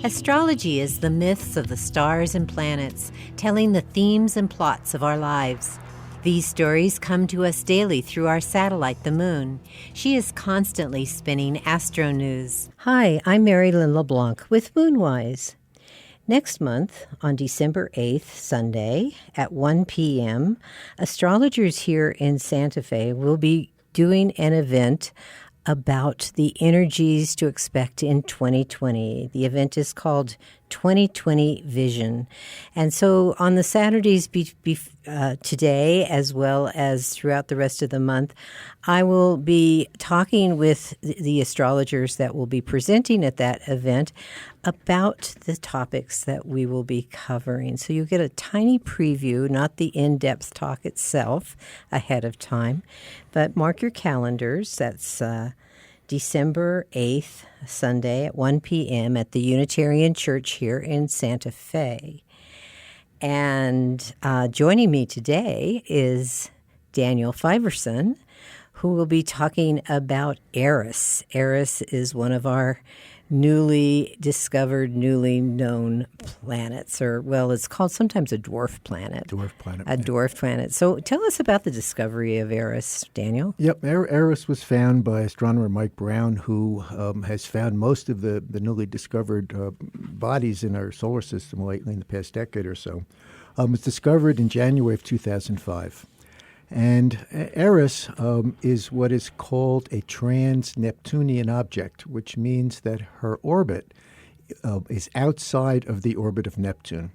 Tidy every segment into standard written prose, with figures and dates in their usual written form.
Astrology is the myths of the stars and planets, telling the themes and plots of our lives. These stories come to us daily through our satellite, the Moon. She is constantly spinning astro news. Hi, I'm Merrylin LeBlanc with Moonwise. Next month, on December 8th, Sunday, at 1 p.m., astrologers here in Santa Fe will be doing an event about the energies to expect in 2020. The event is called 2020 Vision. And so on the Saturdays today, as well as throughout the rest of the month, I will be talking with the astrologers that will be presenting at that event about the topics that we will be covering. So you'll get a tiny preview, not the in-depth talk itself ahead of time, but mark your calendars. That's December 8th, Sunday at 1 p.m. at the Unitarian Church here in Santa Fe. And joining me today is Daniel Fiverson, who will be talking about Eris. Eris is one of our newly discovered, newly known planets, or, well, it's called sometimes a dwarf planet. Dwarf planet. A dwarf planet. So tell us about the discovery of Eris, Daniel. Yep, Eris was found by astronomer Mike Brown, who has found most of the newly discovered bodies in our solar system lately in the past decade or so. It was discovered in January of 2005. And Eris is what is called a trans-Neptunian object, which means that her orbit is outside of the orbit of Neptune.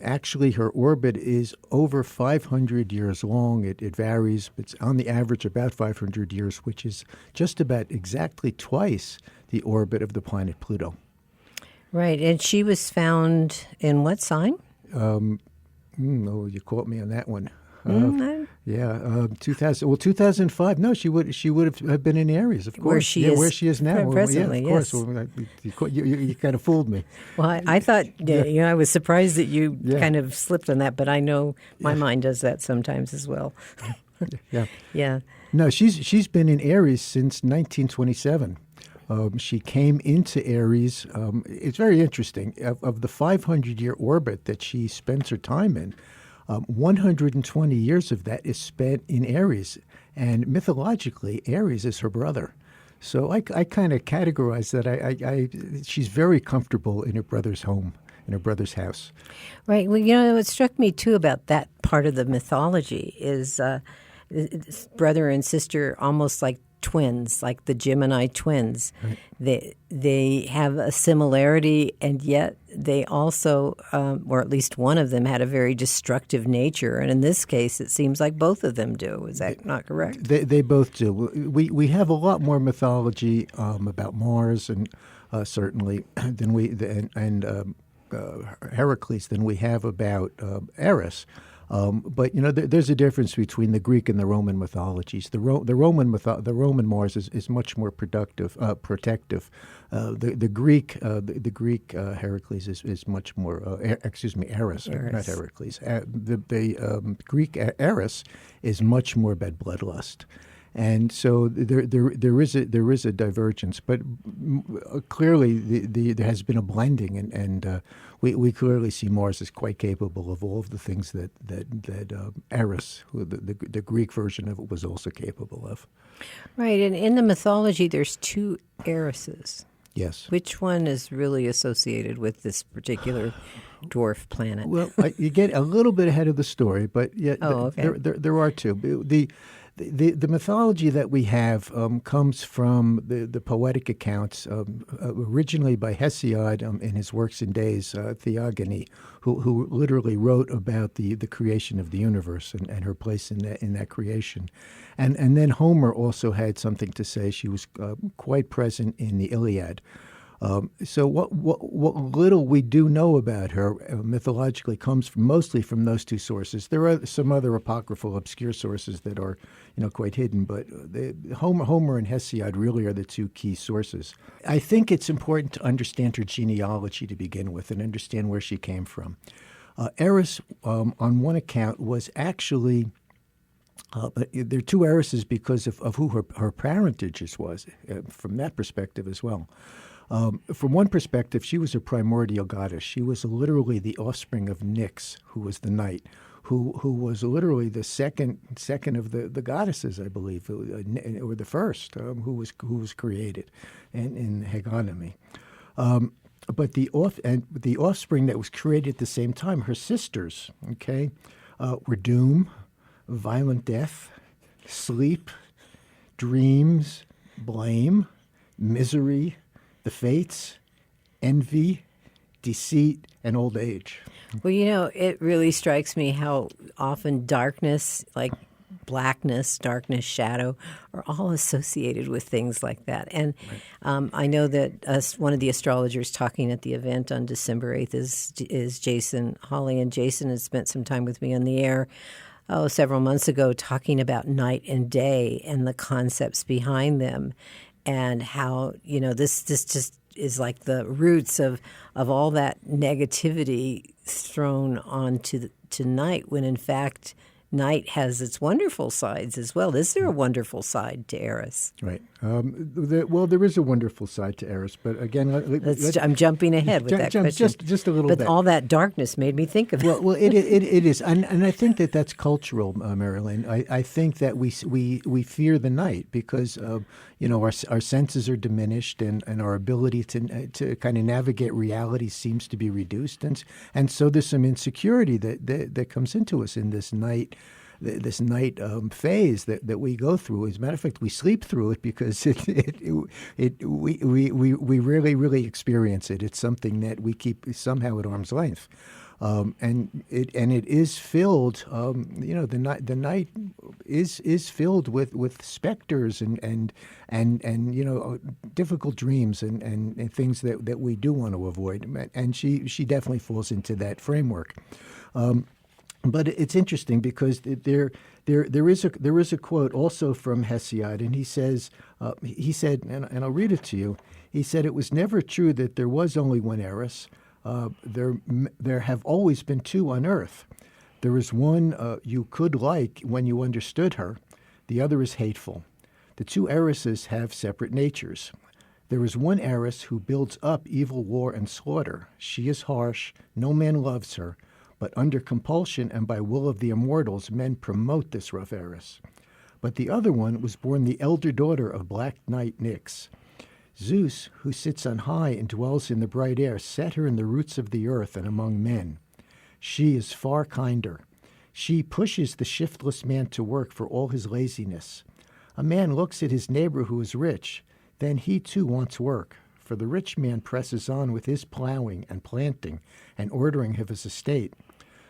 Actually, her orbit is over 500 years long. It varies. It's on the average about 500 years, which is just about exactly twice the orbit of the planet Pluto. Right, and she was found in what sign? You caught me on that one. 2005. No, she would have been in Aries, of course. Where she is now. Presently, yeah, of course. Well, you kind of fooled me. Well, I thought, I was surprised that you kind of slipped on that, but I know my mind does that sometimes as well. Yeah. No, she's been in Aries since 1927. She came into Aries. It's very interesting. Of the 500-year orbit that she spends her time in, 120 years of that is spent in Eris, and mythologically, Eris is her brother. So I kind of categorize that she's very comfortable in her brother's home, in her brother's house. Right. Well, what struck me, too, about that part of the mythology is brother and sister almost like twins, like the Gemini twins. Right. They have a similarity, and yet they also, or at least one of them, had a very destructive nature. And in this case, it seems like both of them do. Is that not correct? They both do. We have a lot more mythology about Mars, and certainly than Heracles than we have about Eris. But there's a difference between the Greek and the Roman mythologies. The Roman Mars is much more protective. The Greek Heracles is much more. Eris, not Heracles. The Greek Eris is much more about bloodlust. And so there is a divergence, but clearly there has been a blending, and we clearly see Mars is quite capable of all of the things that Eris, the Greek version of it, was also capable of. Right, and in the mythology, there's two Erises. Yes. Which one is really associated with this particular dwarf planet? Well, you get a little bit ahead of the story, but okay. There are two. The mythology that we have comes from the poetic accounts, originally by Hesiod in his Works and Days, Theogony, who literally wrote about the creation of the universe and her place in that creation. And then Homer also had something to say. She was quite present in the Iliad. So what little we do know about her mythologically comes mostly from those two sources. There are some other apocryphal, obscure sources that are, quite hidden, but Homer and Hesiod really are the two key sources. I think it's important to understand her genealogy to begin with and understand where she came from. Eris, on one account, was actually there are two Erises because of who her parentage was, from that perspective as well. From one perspective, she was a primordial goddess. She was literally the offspring of Nyx, who was the night, who was literally the second of the goddesses, I believe, or the first, who was created in Hegonomy. But the offspring that was created at the same time, her sisters, okay, were doom, violent death, sleep, dreams, blame, misery, the fates, envy, deceit, and old age. Well, it really strikes me how often darkness, like blackness, darkness, shadow, are all associated with things like that. And I know that one of the astrologers talking at the event on December 8th is Jason Hawley, and Jason has spent some time with me on the air several months ago talking about night and day and the concepts behind them, and how this just is like the roots of all that negativity thrown onto to night, when in fact night has its wonderful sides as well. Is there a wonderful side to Eris? Right. There is a wonderful side to Eris, but again, I'm jumping ahead with that question. Just a little bit. But all that darkness made me think of it. Well, it is, and I think that's cultural, Merrylin. I think that we fear the night because our senses are diminished, and our ability to kind of navigate reality seems to be reduced, and so there's some insecurity that comes into us in this night. This night phase that we go through. As a matter of fact, we sleep through it because we really experience it. It's something that we keep somehow at arm's length, and it is filled. The night is filled with specters and difficult dreams and things that we do want to avoid. And she definitely falls into that framework. But it's interesting because there is a quote also from Hesiod, and he said, and I'll read it to you. He said, "It was never true that there was only one Eris. There have always been two on earth. There is one you could like when you understood her. The other is hateful. The two Erises have separate natures. There is one Eris who builds up evil, war, and slaughter. She is harsh. No man loves her. But under compulsion and by will of the immortals, men promote this rough Eris. But the other one was born the elder daughter of Black Knight Nyx. Zeus, who sits on high and dwells in the bright air, set her in the roots of the earth and among men. She is far kinder. She pushes the shiftless man to work for all his laziness. A man looks at his neighbor who is rich, then he too wants work. For the rich man presses on with his plowing and planting and ordering of his estate.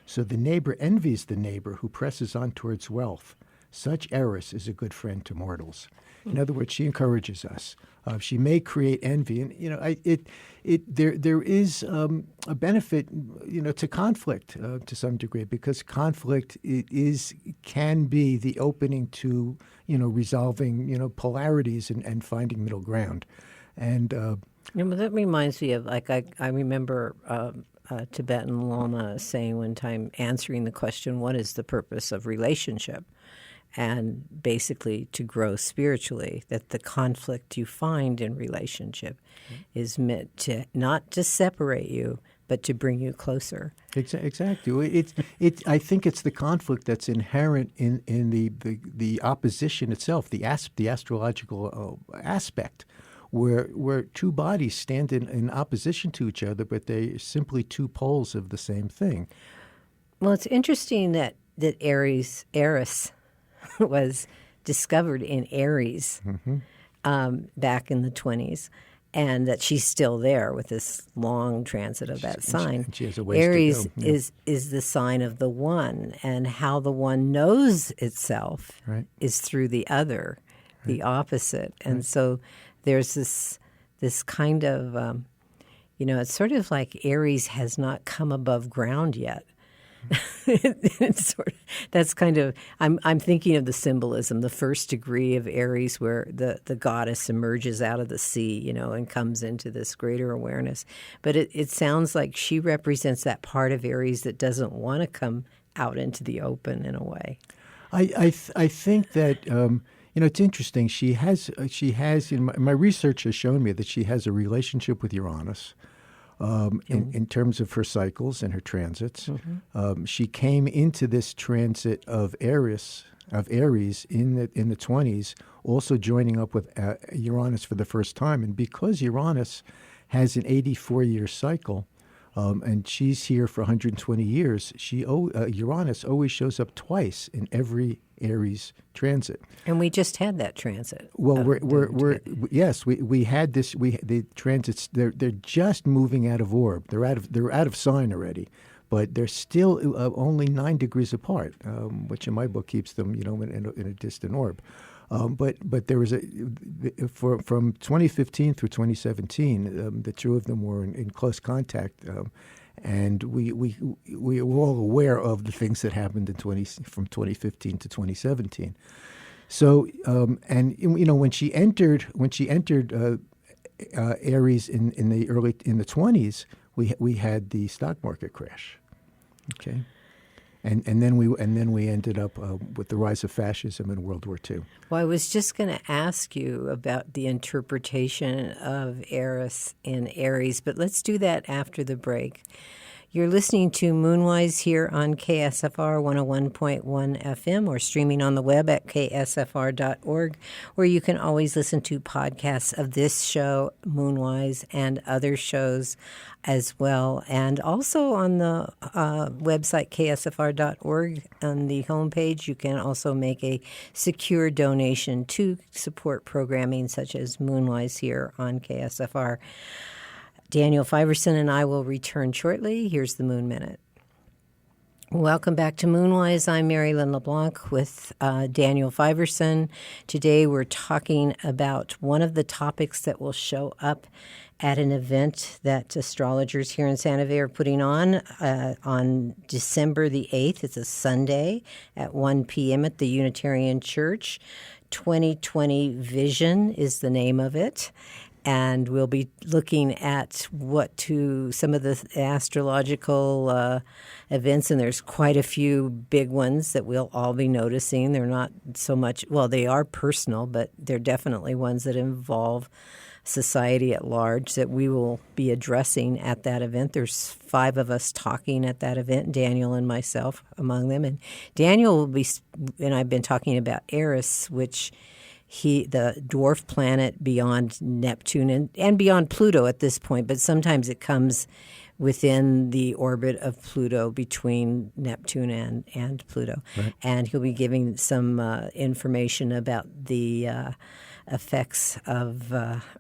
So the neighbor envies the neighbor who presses on towards wealth. Such Eris is a good friend to mortals." In other words, she encourages us. She may create envy, and there is a benefit, to conflict to some degree, because conflict can be the opening to resolving polarities and finding middle ground, and. That reminds me of, I remember a Tibetan Lama saying one time, answering the question, what is the purpose of relationship? And basically to grow spiritually, that the conflict you find in relationship is meant to not to separate you, but to bring you closer. Exactly. I think it's the conflict that's inherent in the opposition itself, the astrological aspect. Where two bodies stand in opposition to each other, but they're simply two poles of the same thing. Well, it's interesting that Eris was discovered in Aries back in the 20s, and that she's still there with this long transit of that sign. She has a ways Aries to go. Yeah. is the sign of the one, and how the one knows itself is through the other, the opposite. And so there's this kind of, it's sort of like Aries has not come above ground yet. It's that's kind of, I'm thinking of the symbolism, the first degree of Aries, where the goddess emerges out of the sea, and comes into this greater awareness. But it sounds like she represents that part of Aries that doesn't want to come out into the open in a way. I think that It's interesting. In my research has shown me that she has a relationship with Uranus in terms of her cycles and her transits. She came into this transit of Eris in the 20s, also joining up with Uranus for the first time. And because Uranus has an 84-year cycle, and she's here for 120 years, Uranus always shows up twice in every Aries transit. And we just had that transit. Well, we had this. The transits. They're just moving out of orb. They're out of sign already, but they're still only 9 degrees apart, which in my book keeps them, in a distant orb. But there was from 2015 through 2017, the two of them were in close contact, and we were all aware of the things that happened from 2015 to 2017. So when she entered Aries in the 20s, we had the stock market crash. Okay. And then we ended up with the rise of fascism in World War II. Well, I was just going to ask you about the interpretation of Eris in Aries, but let's do that after the break. You're listening to Moonwise here on KSFR 101.1 FM or streaming on the web at ksfr.org, where you can always listen to podcasts of this show, Moonwise, and other shows as well. And also on the website ksfr.org, on the homepage, you can also make a secure donation to support programming such as Moonwise here on KSFR. Daniel Fiverson and I will return shortly. Here's the Moon Minute. Welcome back to Moonwise. I'm Merrylin LeBlanc with Daniel Fiverson. Today we're talking about one of the topics that will show up at an event that astrologers here in Santa Fe are putting on December the 8th. It's a Sunday at 1 p.m. at the Unitarian Church. 2020 Vision is the name of it. And we'll be looking at some of the astrological events, and there's quite a few big ones that we'll all be noticing. They're not so much, well, they are personal, but they're definitely ones that involve society at large that we will be addressing at that event. There's 5 of us talking at that event, Daniel and myself among them. And Daniel will be, and I've been talking about Eris, which the dwarf planet beyond Neptune and beyond Pluto at this point, but sometimes it comes within the orbit of Pluto between Neptune and Pluto. Right. And he'll be giving some information about the effects of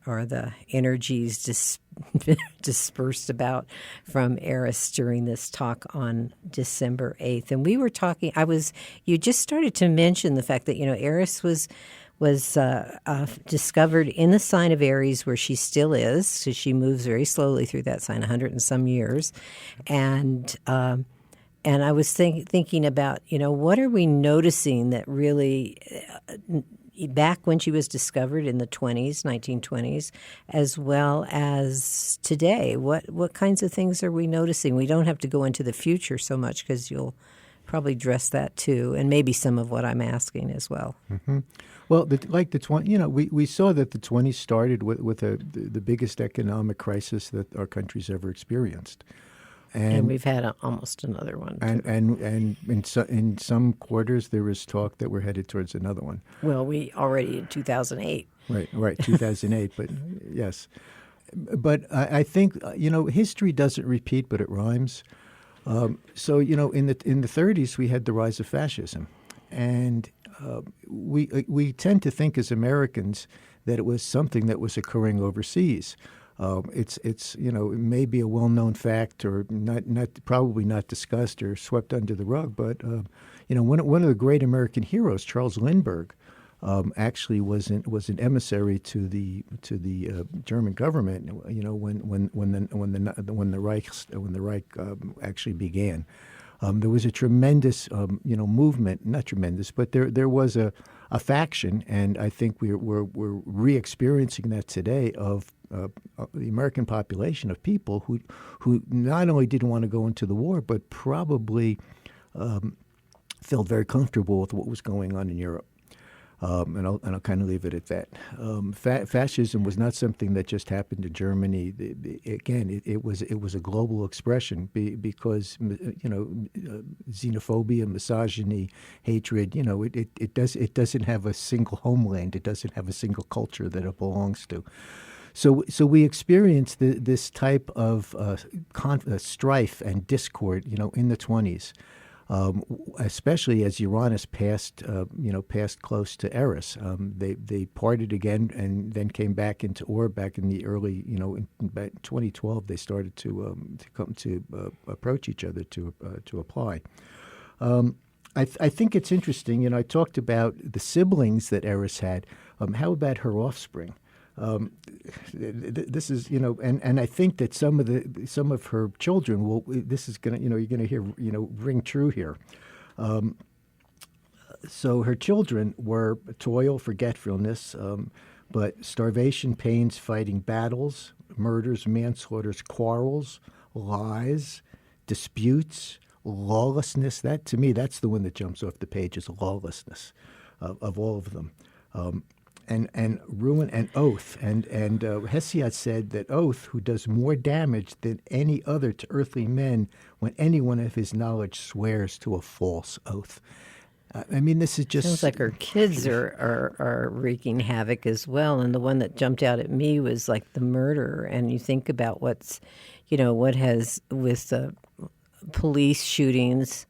or the energies dispersed about from Eris during this talk on December 8th. And we were talking, you just started to mention the fact that, Eris was discovered in the sign of Aries, where she still is. So she moves very slowly through that sign, 100 and some years. And I was thinking about, what are we noticing that really, back when she was discovered in the 1920s, as well as today, what kinds of things are we noticing? We don't have to go into the future so much because you'll probably address that too, and maybe some of what I'm asking as well. Mm-hmm. Well, we saw that the 20s started with the biggest economic crisis that our country's ever experienced, and we've had almost another one. And in some quarters there was talk that we're headed towards another one. Well, we already in 2008. Right, 2008. But yes, but I think history doesn't repeat, but it rhymes. So in the 30s we had the rise of fascism, and we tend to think as Americans that it was something that was occurring overseas. It's maybe a well-known fact, or probably not discussed or swept under the rug. But one of the great American heroes, Charles Lindbergh, actually was an emissary to the German government. When the Reich actually began. There was a tremendous, movement. Not tremendous, but there was a faction, and I think we're re-experiencing that today of the American population of people who not only didn't want to go into the war, but probably felt very comfortable with what was going on in Europe. And I'll kind of leave it at that. Fascism was not something that just happened in Germany. It was a global expression because xenophobia, misogyny, hatred. It doesn't have a single homeland. It doesn't have a single culture that it belongs to. So we experienced this type of strife and discord, in the 20s. Especially as Uranus passed close to Eris. They parted again and then came back into orb back in the early, in 2012. They started to come to approach each other to apply. I think it's interesting. I talked about the siblings that Eris had. How about her offspring? This is, and I think that some of her children will. This is gonna, you're gonna hear, ring true here. So her children were toil, forgetfulness, but starvation, pains, fighting battles, murders, manslaughters, quarrels, lies, disputes, lawlessness. That, to me, that's the one that jumps off the page, is lawlessness of all of them. And ruin and oath. And Hesiod said that oath, who does more damage than any other to earthly men when anyone of his knowledge swears to a false oath. This is just... Sounds like her kids are wreaking havoc as well. And the one that jumped out at me was like the murder. And you think about what has, with the police shootings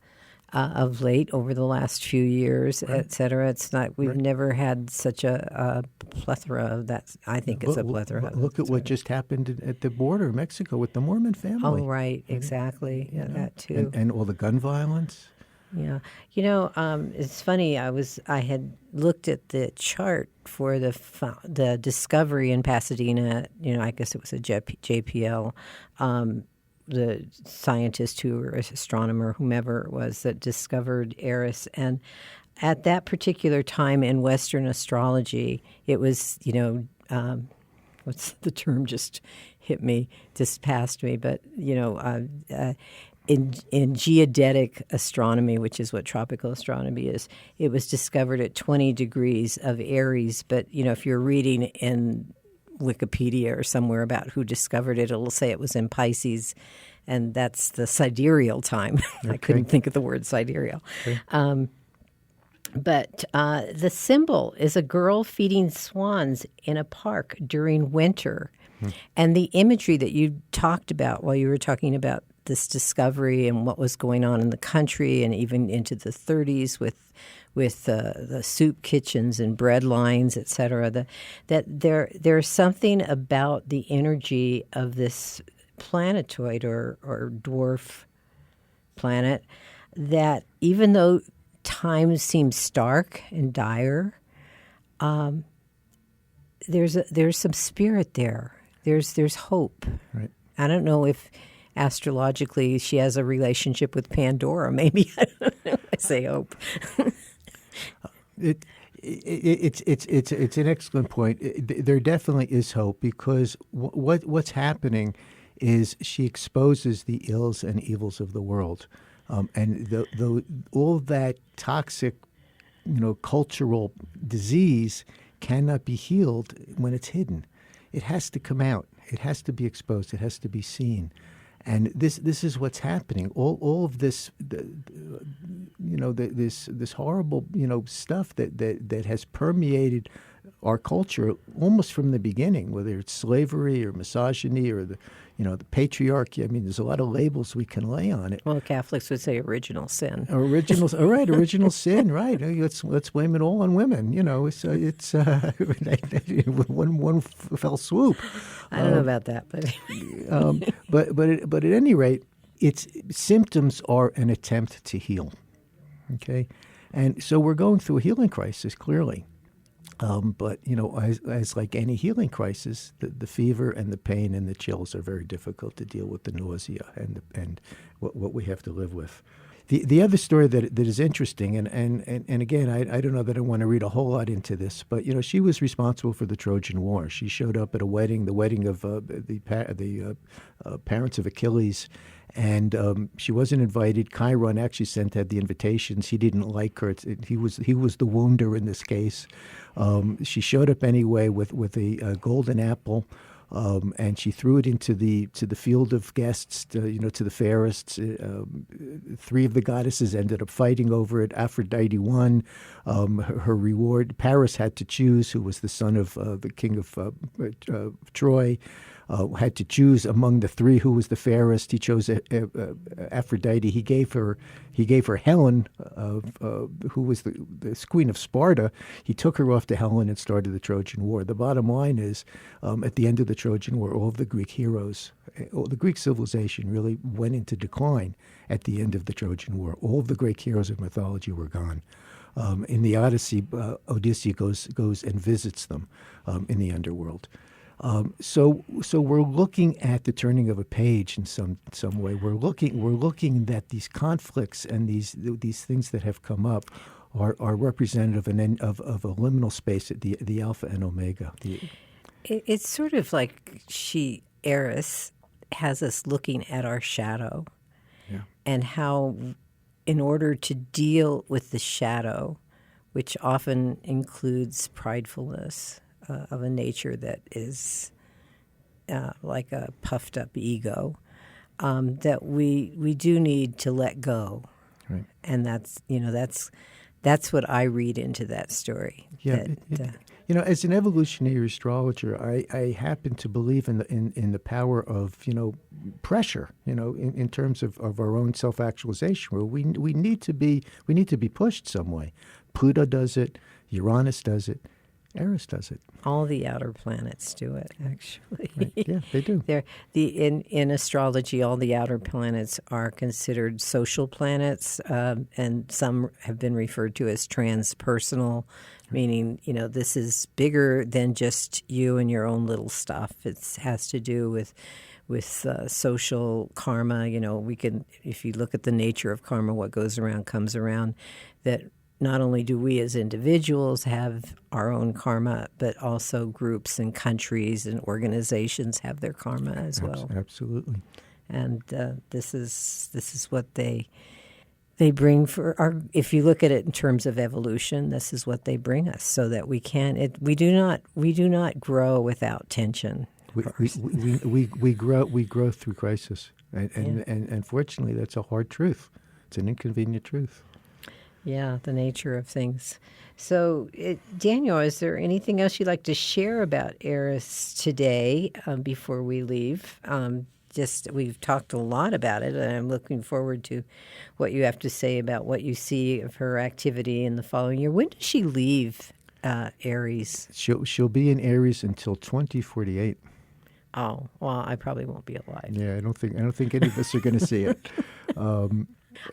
of late over the last few years, right, et cetera. It's not, we've never had such a plethora of that. I think it's a plethora. Look at what just happened at the border of Mexico with the Mormon family. Oh, right, exactly. Yeah, that too. And all the gun violence. Yeah. It's funny. I had looked at the chart for the discovery in Pasadena. I guess it was a JPL. The scientist or astronomer, whomever it was, that discovered Eris. And at that particular time in Western astrology, it was, what's the term just passed me, but, in geodetic astronomy, which is what tropical astronomy is, it was discovered at 20 degrees of Aries. But, if you're reading in Wikipedia or somewhere about who discovered it, it'll say it was in Pisces, and that's the sidereal time. Okay. I couldn't think of the word sidereal. Okay. But the symbol is a girl feeding swans in a park during winter. And the imagery that you talked about while you were talking about this discovery and what was going on in the country and even into the 30s with the soup kitchens and bread lines, et cetera, that there's something about the energy of this planetoid or dwarf planet that, even though times seem stark and dire, there's some spirit there. There's hope. Right. I don't know if astrologically she has a relationship with Pandora. Maybe, I don't know. I say hope. It's an excellent point. There definitely is hope, because what's happening is she exposes the ills and evils of the world, and all that toxic, cultural disease cannot be healed when it's hidden. It has to come out. It has to be exposed. It has to be seen. And this is what's happening. All of this, this horrible, stuff that has permeated our culture almost from the beginning, whether it's slavery or misogyny or the patriarchy. There's a lot of labels we can lay on it. Well, Catholics would say original sin. Original sin, right? Let's blame it all on women. It's one fell swoop. I don't know about that, but but at any rate, its symptoms are an attempt to heal. Okay, and so we're going through a healing crisis, clearly. But, as like any healing crisis, the fever and the pain and the chills are very difficult to deal with, the nausea and what we have to live with. The other story that is interesting, and again, I don't know that I want to read a whole lot into this, but she was responsible for the Trojan War. She showed up at a wedding, the wedding of the parents of Achilles, and she wasn't invited. Chiron actually had the invitations. He didn't like her. He was the wounder in this case. She showed up anyway with a golden apple. And she threw it into the field of guests, to the fairest. Three of the goddesses ended up fighting over it. Aphrodite won. Her reward, Paris had to choose, who was the son of the king of Troy. Had to choose among the three who was the fairest. He chose Aphrodite. He gave her Helen, who was the queen of Sparta. He took her off to Helen and started the Trojan War. The bottom line is, at the end of the Trojan War, all of the Greek heroes, all the Greek civilization really went into decline at the end of the Trojan War. All of the great heroes of mythology were gone. In the Odyssey, Odysseus goes and visits them in the underworld. So we're looking at the turning of a page in some way. We're looking that these conflicts and these things that have come up are representative of a liminal space at the alpha and omega. It's sort of like Eris has us looking at our shadow, and how, in order to deal with the shadow, which often includes pridefulness. Of a nature that is like a puffed up ego, that we do need to let go, right? And that's what I read into that story. Yeah, as an evolutionary astrologer, I happen to believe in the power of pressure, in terms of our own self-actualization, where we need to be pushed some way. Pluto does it, Uranus does it. Eris does it. All the outer planets do it, actually. Right. Yeah, they do. In astrology, all the outer planets are considered social planets, and some have been referred to as transpersonal, meaning this is bigger than just you and your own little stuff. It has to do with social karma. If you look at the nature of karma, what goes around comes around. That. Not only do we as individuals have our own karma, but also groups and countries and organizations have their karma as well. Absolutely. And this is what they bring for our. If you look at it in terms of evolution, this is what they bring us, so that we do not grow without tension. We grow through crisis, and fortunately, that's a hard truth. It's an inconvenient truth. Yeah, the nature of things. So, Daniel, is there anything else you'd like to share about Eris today before we leave? We've talked a lot about it, and I'm looking forward to what you have to say about what you see of her activity in the following year. When does she leave Aries? She'll be in Aries until 2048. Oh, well, I probably won't be alive. Yeah, I don't think any of us are going to see it.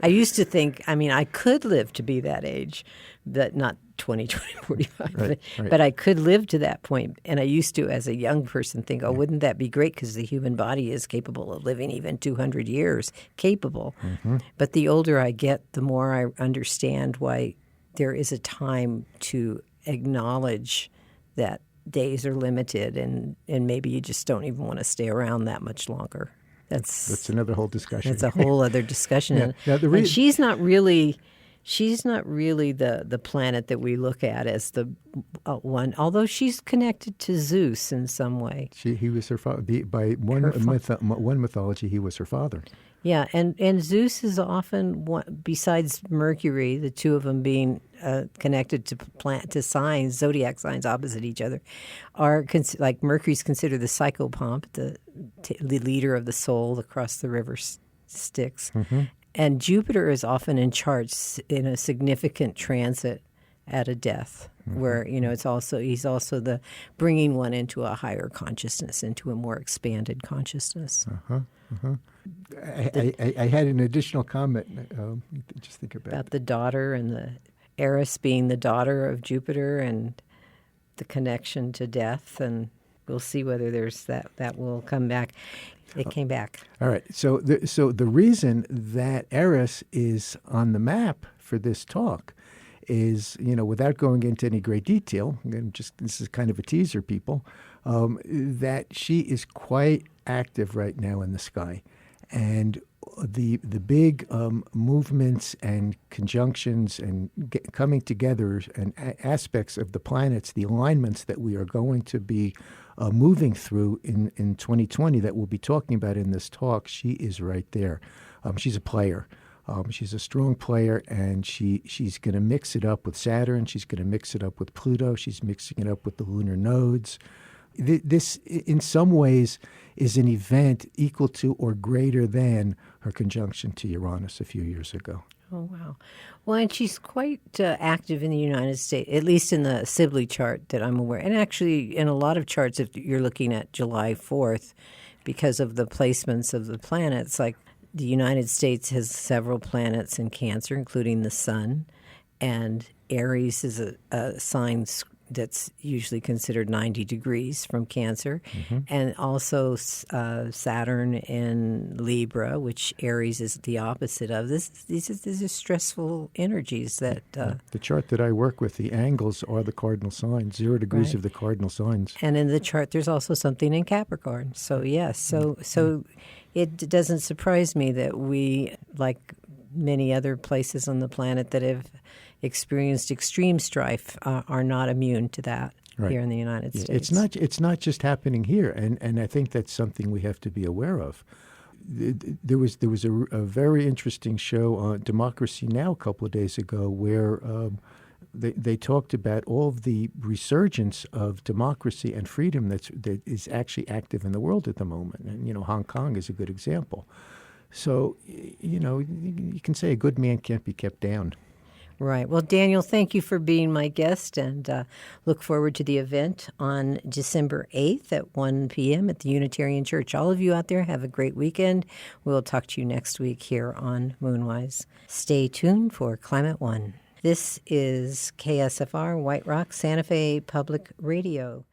I used to think, I could live to be that age, but not 20, 45. Right. But I could live to that point. And I used to, as a young person, think, wouldn't that be great? Because the human body is capable of living even 200 years, capable. Mm-hmm. But the older I get, the more I understand why there is a time to acknowledge that days are limited, and maybe you just don't even want to stay around that much longer. That's another whole discussion. That's a whole other discussion. And she's not really the planet that we look at as the one, although she's connected to Zeus in some way. He was her father. By one mythology, he was her father. Yeah, and Zeus is often one, besides Mercury, the two of them being connected to signs, zodiac signs opposite each other, are like Mercury's considered the psychopomp, the leader of the soul across the river Styx, and Jupiter is often in charge in a significant transit at a death, where he's also the bringing one into a higher consciousness, into a more expanded consciousness. I had an additional comment. Just think about the daughter, and the Eris being the daughter of Jupiter, and the connection to death, and we'll see whether there's that will come back. It came back. All right. So the reason that Eris is on the map for this talk is, without going into any great detail, and this is kind of a teaser, people, that she is quite active right now in the sky. And the big movements and conjunctions and coming together and aspects of the planets, the alignments that we are going to be moving through in 2020 that we'll be talking about in this talk, she is right there. She's a player. She's a strong player, and she's going to mix it up with Saturn. She's going to mix it up with Pluto. She's mixing it up with the lunar nodes. This, in some ways, is an event equal to or greater than her conjunction to Uranus a few years ago. Oh, wow. Well, and she's quite active in the United States, at least in the Sibley chart that I'm aware. And actually, in a lot of charts, if you're looking at July 4th, because of the placements of the planets, like the United States has several planets in Cancer, including the Sun. And Eris is a sign that's usually considered 90 degrees from Cancer. Mm-hmm. And also Saturn in Libra, which Aries is the opposite of. These are stressful energies that... the chart that I work with, the angles are the cardinal signs, 0 degrees of the cardinal signs. And in the chart, there's also something in Capricorn. So, yes. So it doesn't surprise me that we, like many other places on the planet that have experienced extreme strife, are not immune to that here in the United States. It's not just happening here, and I think that's something we have to be aware of. There was a very interesting show on Democracy Now! A couple of days ago where they talked about all of the resurgence of democracy and freedom that is actually active in the world at the moment, and Hong Kong is a good example. So you can say a good man can't be kept down. Right. Well, Daniel, thank you for being my guest, and look forward to the event on December 8th at 1 p.m. at the Unitarian Church. All of you out there, have a great weekend. We'll talk to you next week here on Moonwise. Stay tuned for Climate One. This is KSFR White Rock Santa Fe Public Radio.